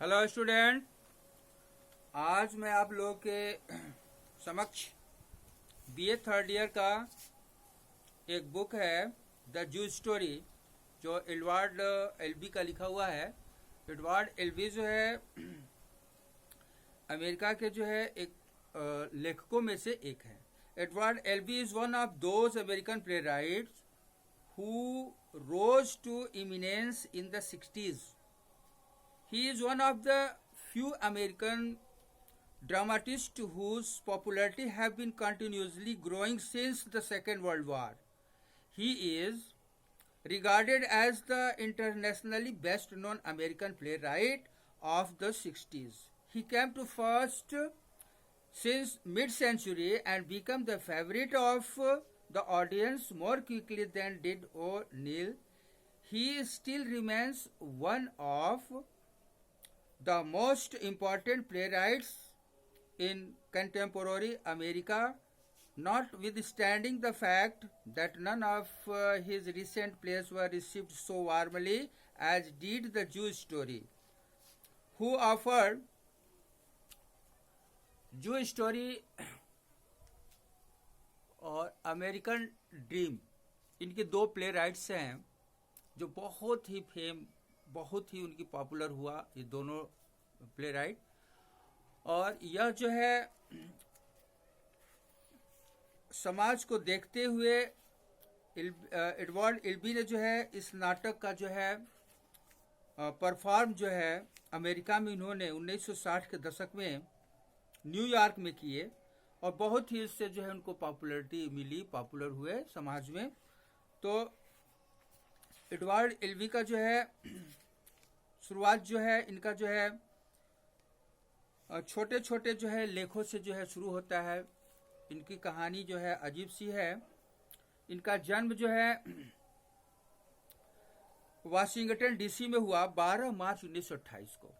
Hello student. आज मैं आप लोगों के समक्ष बीए थर्ड ईयर का एक बुक है द जू स्टोरी, जो एडवर्ड एल्बी का लिखा हुआ है। एडवर्ड एल्बी जो है अमेरिका के जो है एक लेखकों में से एक है। Edward Elby is one of those American play rights who rose to eminence in the 60s. He is one of the few American dramatists whose popularity have been continuously growing since the Second World War. He is regarded as the internationally best known American playwright of the 60s. He came to first since mid-century and became the favorite of the audience more quickly than did O'Neill. He still remains one of the most important playwrights in contemporary America, notwithstanding the fact that none of his recent plays were received so warmly as did the Jewish story, who offered Jewish story और American dream. इनके दो play rights हैं जो बहुत ही उनकी popular हुआ, ये दोनों प्ले राइट। और यह जो है समाज को देखते हुए एडवर्ड एल्बी ने जो है इस नाटक का जो है परफॉर्म जो है अमेरिका में इन्होंने 1960 के दशक में न्यूयॉर्क में किए, और बहुत ही इससे जो है उनको पॉपुलैरिटी मिली, पॉपुलर हुए समाज में। तो एडवर्ड एल्बी का जो है शुरुआत जो है इनका जो है छोटे छोटे जो है लेखों से जो है शुरू होता है। इनकी कहानी जो है अजीब सी है। इनका जन्म जो है वाशिंगटन डीसी में हुआ 12 मार्च 1928 को।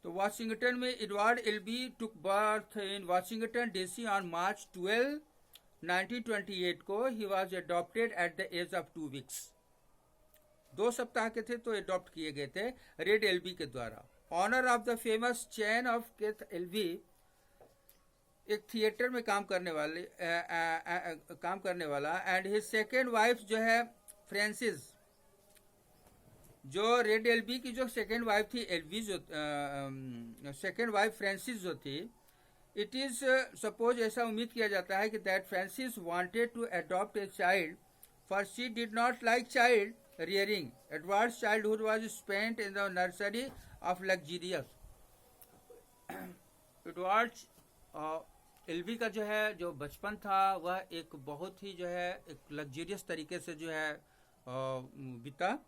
तो वाशिंगटन में Edward Albee took birth in Washington DC on March 12, 1928 को। He was adopted at the age of 2 weeks. 2 सप्ताह के थे तो एडॉप्ट किए गए थे रेड एल्बी के द्वारा। Honour of the famous chain of Keith Albee, एक थिएटर में काम करने वाला, एंड हिज सेकेंड वाइफ जो है फ्रांसिस, जो रेड एल्बी की जो सेकेंड वाइफ थी एल्बी, जो सेकेंड वाइफ फ्रांसिस जो थी, इट इज सपोज, ऐसा उम्मीद किया जाता है कि that Frances wanted to adopt a child, for she did not like child rearing. Edward's childhood was spent in the nursery of luxurious. Edward's Albee का जो है जो बचपन था वह एक बहुत ही जो है एक लग्जीरियस तरीके से जो है बीता,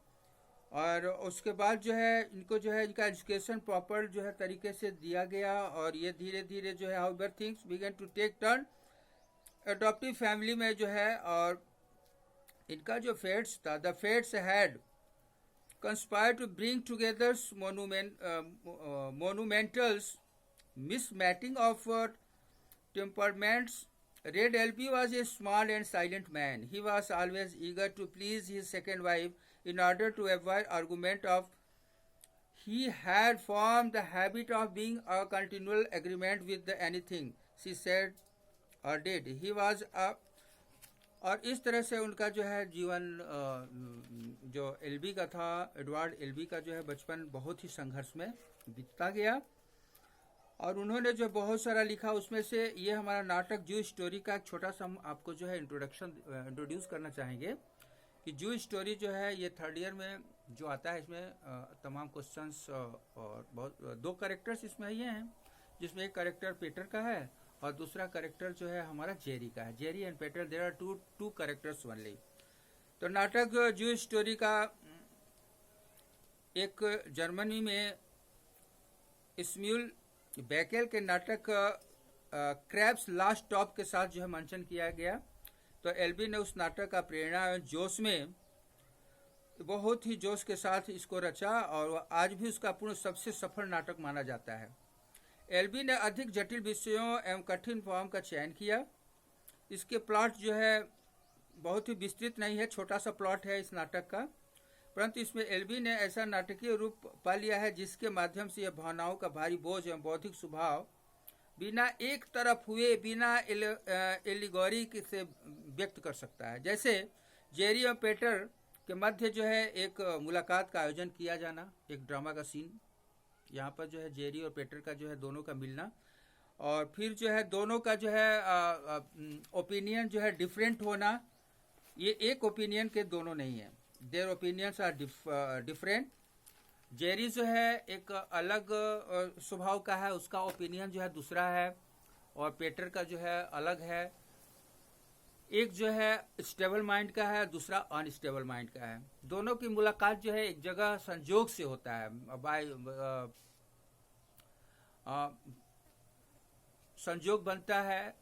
और उसके बाद जो है इनको जो है इनका एजुकेशन प्रॉपर जो है तरीके से दिया गया, और ये धीरे धीरे जो है however things begin to take turn adoptive family में जो है। और इनका जो फेट्स था, the fates had conspired to bring together monumentals mismatching of temperaments. Red Elby was a small and silent man. He was always eager to please his second wife in order to avoid argument of. He had formed the habit of being a continual agreement with anything she said or did. He was a और इस तरह से उनका जो है जीवन जो एल्बी का था, एडवर्ड एल्बी का जो है बचपन बहुत ही संघर्ष में बीतता गया। और उन्होंने जो बहुत सारा लिखा, उसमें से ये हमारा नाटक जू स्टोरी का एक छोटा सा हम आपको जो है इंट्रोड्यूस करना चाहेंगे कि जू स्टोरी जो है ये थर्ड ईयर में जो आता है, इसमें तमाम क्वेश्चंस और बहुत 2 कैरेक्टर्स इसमें ये हैं, जिसमें एक कैरेक्टर पीटर का है और दूसरा कैरेक्टर जो है हमारा जेरी का है। Jerry and Peter, there are two characters only. तो नाटक जू स्टोरी का एक जर्मनी में स्म्यूल बैकेल के नाटक क्रैब्स लास्ट टॉप के साथ जो है मंचन किया गया। तो एल्बी ने उस नाटक का प्रेरणा जोश में बहुत ही जोश के साथ इसको रचा, और आज भी उसका पूर्ण सबसे सफल नाटक माना जाता है। एल्बी ने अधिक जटिल विषयों एवं कठिन फॉर्म का चयन किया। इसके प्लॉट जो है बहुत ही विस्तृत नहीं है, छोटा सा प्लॉट है इस नाटक का। परंतु इसमें एलबी ने ऐसा नाटकीय रूप पा लिया है जिसके माध्यम से यह भावनाओं का भारी बोझ एवं बौद्धिक स्वभाव बिना एक तरफ हुए, बिना एलिगोरी से व्यक्त कर सकता है। जैसे जेरी और पेटर के मध्य जो है एक मुलाकात का आयोजन किया जाना, एक ड्रामा का सीन, यहाँ पर जो है जेरी और पेटर का जो है दोनों का मिलना, और फिर जो है दोनों का जो है ओपिनियन जो है डिफरेंट होना। ये एक ओपिनियन के दोनों नहीं है, their opinions are different. Jerry जो है एक अलग स्वभाव का है, उसका ओपिनियन जो है दूसरा है, और पेटर का जो है अलग है। एक जो है स्टेबल माइंड का है, दूसरा अनस्टेबल माइंड का है। दोनों की मुलाकात जो है एक जगह संजोग से होता है, बाय संजोग बनता है,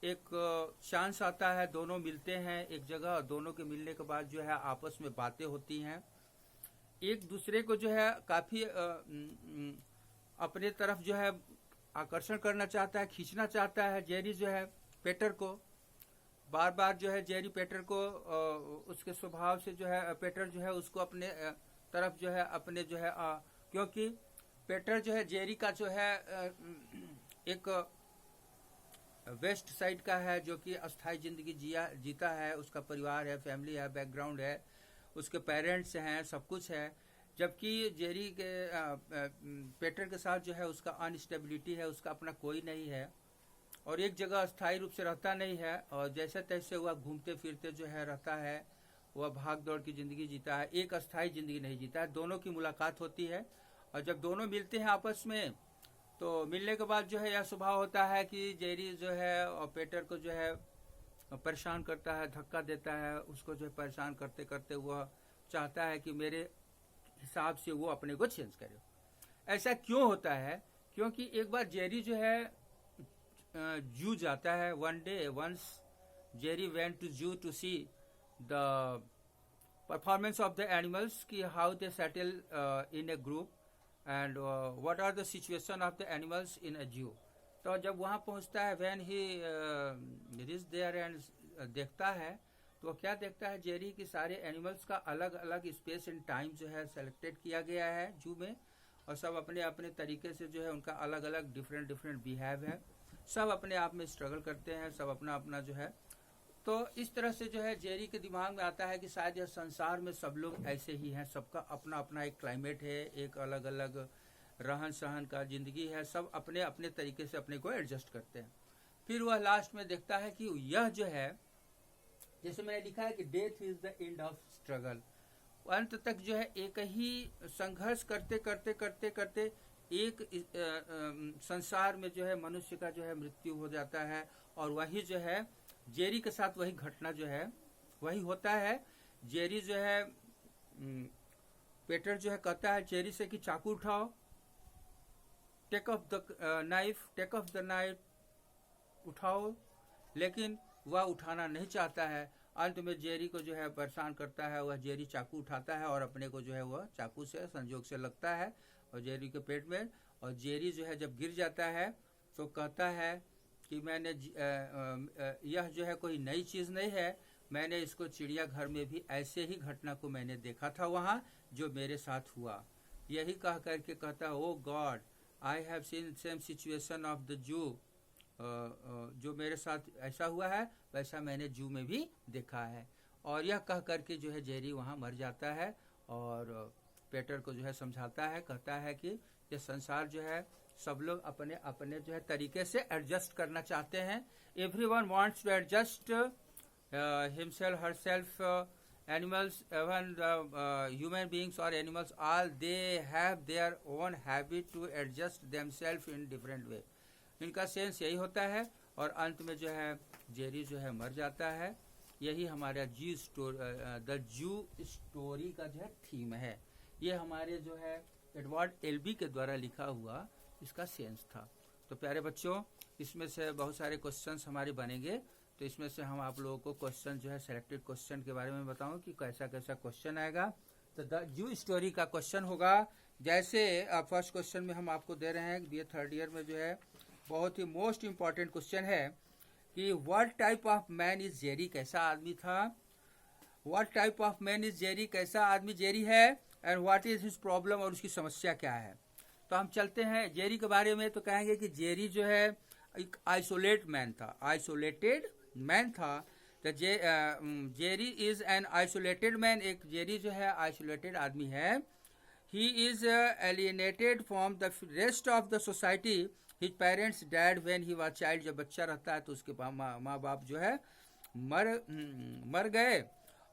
एक चांस आता है, दोनों मिलते हैं एक जगह, और दोनों के मिलने के बाद जो है आपस में बातें होती हैं, एक दूसरे को जो है काफी अपने तरफ जो है आकर्षण करना चाहता है, खींचना चाहता है। जेरी जो है पेटर को बार बार जो है, जेरी पेटर को उसके स्वभाव से जो है, पेटर जो है उसको अपने तरफ जो है, अपने जो है क्योंकि पेटर जो है जेरी का जो है एक वेस्ट साइड का है, जो कि अस्थायी जिंदगी जीता है, उसका परिवार है, फैमिली है, बैकग्राउंड है, उसके पेरेंट्स हैं, सब कुछ है। जबकि जेरी के पेटर के साथ जो है उसका अनस्टेबिलिटी है, उसका अपना कोई नहीं है, और एक जगह अस्थायी रूप से रहता नहीं है, और जैसे तैसे वह घूमते फिरते जो है रहता है, वह भाग दौड़ की जिंदगी जीता है, एक अस्थायी जिंदगी नहीं जीता है। दोनों की मुलाकात होती है, और जब दोनों मिलते हैं आपस में, तो मिलने के बाद जो है यह स्वभाव होता है कि जेरी जो है और पेटर को जो है परेशान करता है, धक्का देता है, उसको जो है परेशान करते करते वह चाहता है कि मेरे हिसाब से वो अपने को चेंज करे। ऐसा क्यों होता है? क्योंकि एक बार जेरी जो है जू जाता है। Once Jerry went to zoo to see the performance of the animals, कि how they settle in a group and what are the situation of the animals in a zoo. तो जब वहां पहुंचता है, when he reach there and देखता है, तो क्या देखता है, जेरी की सारे एनिमल्स का अलग अलग स्पेस एंड टाइम जो है सेलेक्टेड किया गया है जू में, और सब अपने अपने तरीके से जो है उनका अलग अलग डिफरेंट बिहेव है, सब अपने आप में स्ट्रगल करते हैं, सब अपना अपना जो है। तो इस तरह से जो है जेरी के दिमाग में आता है कि शायद यह संसार में सब लोग ऐसे ही हैं, सबका अपना अपना एक क्लाइमेट है, एक अलग अलग रहन सहन का जिंदगी है, सब अपने अपने तरीके से अपने को एडजस्ट करते हैं। फिर वह लास्ट में देखता है कि यह जो है, जैसे मैंने लिखा है कि death is the end of struggle, अंत तक जो है एक ही संघर्ष करते करते करते करते एक संसार में जो है मनुष्य का जो है मृत्यु हो जाता है। और वही जो है जेरी के साथ वही घटना जो है वही होता है। जेरी जो है पेटर जो है कहता है जेरी से कि चाकू उठाओ, टेक ऑफ द नाइफ उठाओ, लेकिन वह उठाना नहीं चाहता है। अंत में जेरी को जो है परेशान करता है, वह जेरी चाकू उठाता है और अपने को जो है वह चाकू से संजोग से लगता है और जेरी के पेट में, और जेरी जो है जब गिर जाता है तो कहता है कि मैंने यह जो है कोई नई चीज़ नहीं है, मैंने इसको चिड़ियाघर में भी ऐसे ही घटना को मैंने देखा था वहाँ, जो मेरे साथ हुआ। यही कह करके कहता है, oh God, I have seen same situation of the zoo, जो मेरे साथ ऐसा हुआ है वैसा मैंने जू में भी देखा है। और यह कह करके जो है जेरी वहाँ मर जाता है, और पेटर को जो है समझाता है, कहता है कि ये संसार जो है सब लोग अपने अपने जो है तरीके से एडजस्ट करना चाहते हैं। Everyone wants to adjust himself herself, animals, even human beings और animals, all they have their own habit to adjust themselves in different way. इनका सेंस यही होता है, और अंत में जो है जेरी जो है मर जाता है। यही हमारा द जू स्टोरी का जो है थीम है। ये हमारे जो है एडवर्ड एल्बी के द्वारा लिखा हुआ इसका सेंस था। तो प्यारे बच्चों, इसमें से बहुत सारे क्वेश्चंस हमारे बनेंगे, तो इसमें से हम आप लोगों को क्वेश्चन जो है सेलेक्टेड क्वेश्चन के बारे में बताऊं कि कैसा कैसा क्वेश्चन आएगा। तो द जू स्टोरी का क्वेश्चन होगा, जैसे फर्स्ट क्वेश्चन में हम आपको दे रहे हैं BA थर्ड ईयर में जो है बहुत ही मोस्ट इम्पॉर्टेंट क्वेश्चन है कि what type of man is Jerry, कैसा आदमी था। What type of man is Jerry, कैसा आदमी जेरी है, and what is his problem, और उसकी समस्या क्या है। तो हम चलते हैं जेरी के बारे में। तो कहेंगे कि जेरी जो है एक आइसोलेटेड मैन था। तो Jerry is an isolated man, एक जेरी जो है आइसोलेटेड आदमी है। He is alienated from the rest of the society. His parents dead when he was child, जब बच्चा रहता है तो उसके माँ बाप जो है मर गए।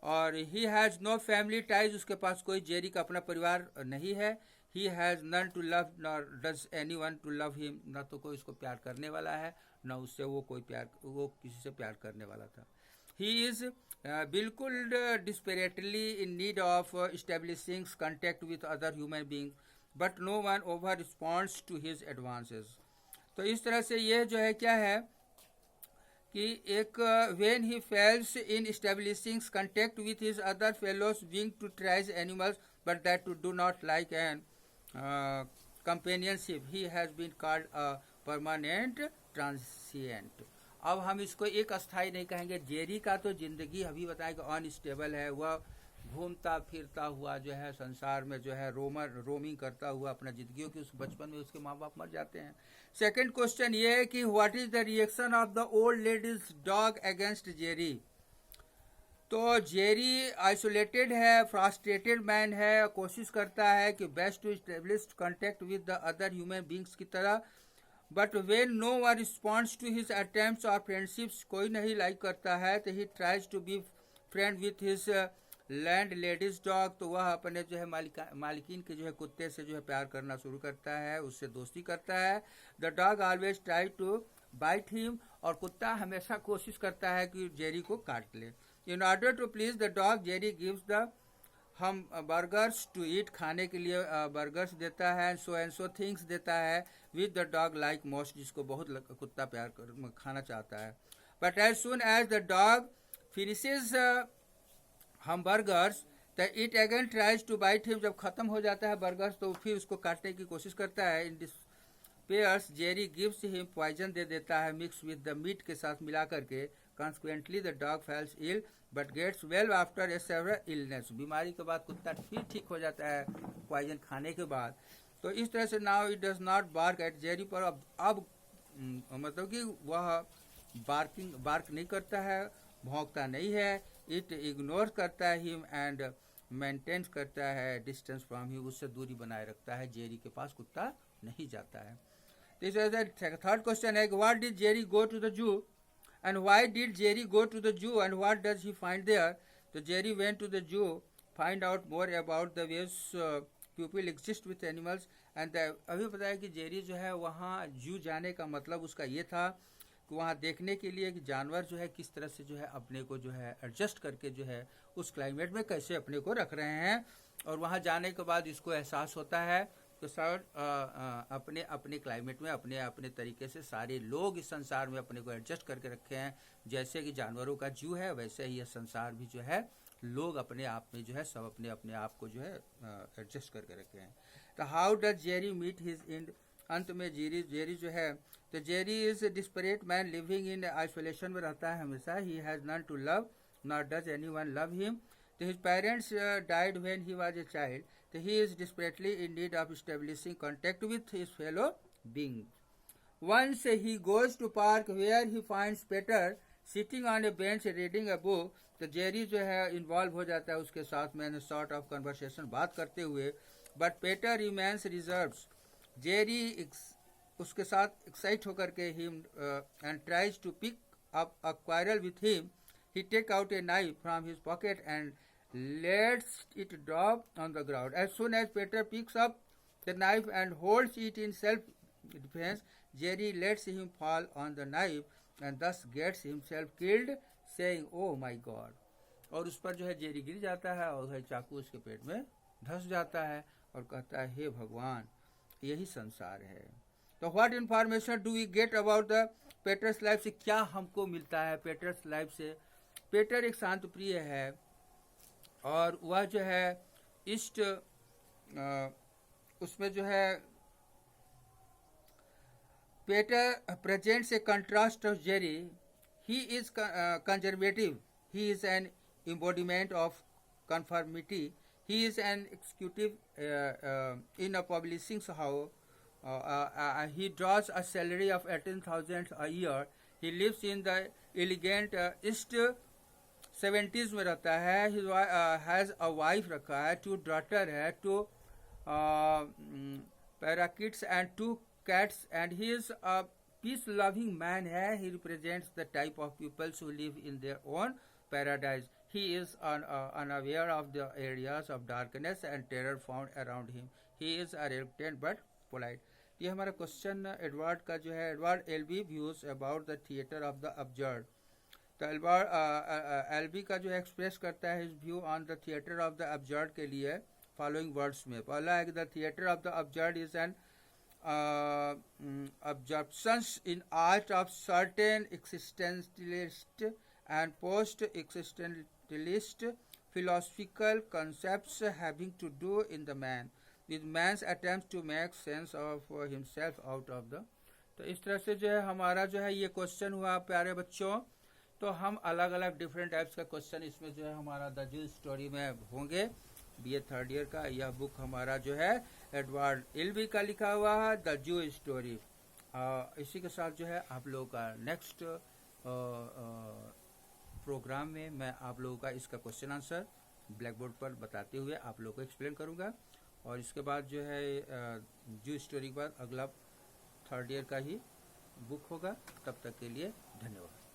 और he has no family ties, उसके पास कोई जेरी का अपना परिवार नहीं है। He has none to love nor does any one to love him, न तो कोई उसको प्यार करने वाला है, न उससे वो किसी से प्यार करने वाला था। ही इज बिल्कुल desperately in need of establishing contact with other human being, but no one ever responds to his advances. तो इस तरह से ये जो है क्या है कि एक when he fails in establishing contact with his other fellows being to tries animals but that to do not like an companionship, he has been called a permanent transient. अब हम इसको एक अस्थाई नहीं कहेंगे। जेरी का तो जिंदगी अभी बताया कि अनस्टेबल है, वह घूमता फिरता हुआ जो है संसार में जो है रोमिंग करता हुआ अपना जिंदगियों की, उस बचपन में उसके माँ बाप मर जाते हैं। सेकंड क्वेश्चन ये है कि what is the reaction of the old lady's dog against Jerry. तो जेरी आइसोलेटेड है, फ्रस्ट्रेटेड मैन है, कोशिश करता है कि best to establish contact with the other human beings की तरह, but when no one responds to his attempts और फ्रेंडशिप्स, कोई नहीं लाइक करता है, तो he tries to be friend with his landlady's dog. तो वह अपने जो है मालिकीन के जो है कुत्ते से जो है प्यार करना शुरू करता है, उससे दोस्ती करता है। The dog always try to bite him, और कुत्ता हमेशा कोशिश करता है कि जेरी को काट ले। In order to please the dog, Jerry gives the hamburgers to eat, खाने के लिए बर्गर्स देता है, एंड सो थिंग्स देता है with the dog like most, जिसको बहुत कुत्ता प्यार खाना चाहता है। But as soon as the dog finishes hamburgers, तो it again tries to bite him, जब खत्म हो जाता है बर्गर्स तो फिर उसको काटने की कोशिश करता है। इन डिस्पेयर्स जेरी गिव्स हिम पॉइजन दे देता है मिक्स विद द मीट के साथ मिला करके। Consequently the dog falls ill but gets well after a several illness, बीमारी के बाद कुत्ता फिर ठीक हो जाता है पॉइजन खाने के बाद। तो इस तरह से now it does not bark at Jerry, पर अब मतलब कि वह बार्क नहीं करता है, भौंकता नहीं है। इट इग्नोर करता है हिम एंड मेंटेन्स करता है डिस्टेंस फ्रॉम हिम, उससे दूरी बनाए रखता है, जेरी के पास कुत्ता नहीं जाता है। थर्ड क्वेश्चन है, what did Jerry go to the zoo and why did Jerry go to the zoo and what does he find there? So Jerry went to the zoo, find out more about the ways people exist with animals and अभी पता है कि Jerry जो है वहाँ जू जाने का मतलब उसका ये था कि वहाँ देखने के लिए कि जानवर जो है किस तरह से जो है अपने को जो है एडजस्ट करके जो है उस क्लाइमेट में कैसे अपने को रख रहे हैं। और वहाँ जाने के बाद इसको एहसास होता है तो सर अपने अपने क्लाइमेट में अपने अपने तरीके से सारे लोग इस संसार में अपने को एडजस्ट करके रखे हैं। जैसे कि जानवरों का जू है वैसे ही यह संसार भी जो है लोग अपने आप में जो है सब अपने अपने आप को जो है एडजस्ट करके रखे हैं। तो how does Jerry meet his end, अंत में जेरी जो है, तो Jerry is desperate man living in isolation में रहता है हमेशा। He has none to love not does any one love him. तो his parents died when he was a child. So he is desperately in need of establishing contact with his fellow beings. Once he goes to park where he finds Peter sitting on a bench reading a book. तो Jerry जो है involve हो जाता है उसके साथ में sort of conversation बात करते हुए, but Peter remains reserved. Jerry उसके साथ एक्साइट होकर के him and tries to pick up a quarrel with him. He take out a knife from his pocket and lets it drop on the ground. As soon as Peter picks up the knife and holds it in self-defense, Jerry lets him fall on the knife and thus gets himself killed, saying, "Oh my God!" और उस पर जो है Jerry गिर जाता है और है चाकू उसके पेट में धंस जाता है और कहता है, हे भगवान, यही संसार है। तो what information do we get about the Peter's life, से क्या हमको मिलता है पेटर्स लाइफ से। पेटर एक शांत प्रिय है और वह जो है ईस्ट उसमें जो है Peter presents a contrast of Jerry. He is conservative, he is an embodiment of conformity. He is an executive in a publishing house. He draws a salary of 18,000 a year. He lives in the elegant East 70s में रहता है. He has a wife रखा है, 2 daughter है, 2 parakeets and 2 cats, and he is a peace loving man है. He represents the type of people who live in their own paradise. He is unaware of the areas of darkness and terror found around him. He is a reluctant but polite. ये हमारा question Edward का जो है, Edward Albee views about the theatre of the absurd. तो Edward Albee का जो है express करता है his view on the theatre of the absurd के लिए फॉलोइंग वर्ड्स में. पहला है कि the theatre of the absurd is an absorptions in art of certain existentialist and post-existentialist philosophical concepts having to do in the man, with man's attempts to make sense of himself out of the. तो इस तरह से जो है हमारा जो है ये क्वेश्चन हुआ प्यारे बच्चों. तो हम अलग अलग डिफरेंट टाइप्स का क्वेश्चन इसमें जो है हमारा द जू स्टोरी में होंगे. बीए थर्ड ईयर का यह बुक हमारा जो है एडवर्ड एलबी का लिखा हुआ है, द जू स्टोरी. इसी के साथ जो है आप लोगों का नेक्स्ट प्रोग्राम में मैं आप लोगों का इसका क्वेश्चन आंसर ब्लैक बोर्ड पर बताते हुए आप लोगों को एक्सप्लेन करूंगा. और इसके बाद जो है जू स्टोरी के बाद अगला थर्ड ईयर का ही बुक होगा. तब तक के लिए धन्यवाद.